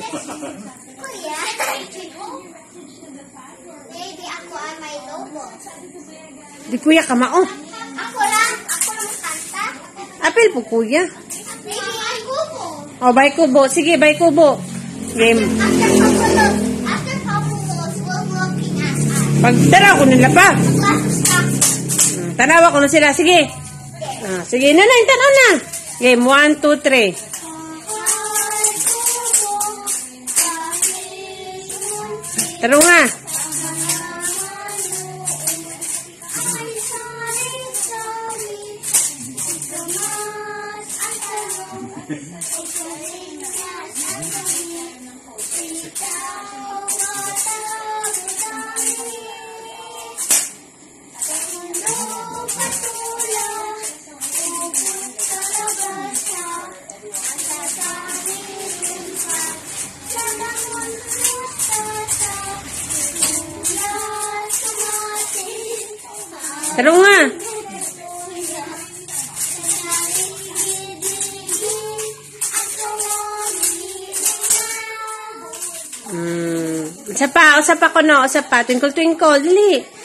Kuya, maybe ako ay may lobo. Di kuya ka mao. Ako lang kanta. Apil po kuya. Maybe ay kubo. O, bay kubo. Sige, bay kubo. Game. After Papulos, we're looking at us. Pagdara ko nila pa. Last stop. Tanawa ko na sila. Sige. Sige, nanay, tanaw na. Game, 1, 2, 3. Taro nga. Taro nga. Isa pa ko no, isa pa. Twinkle, twinkle. Dili.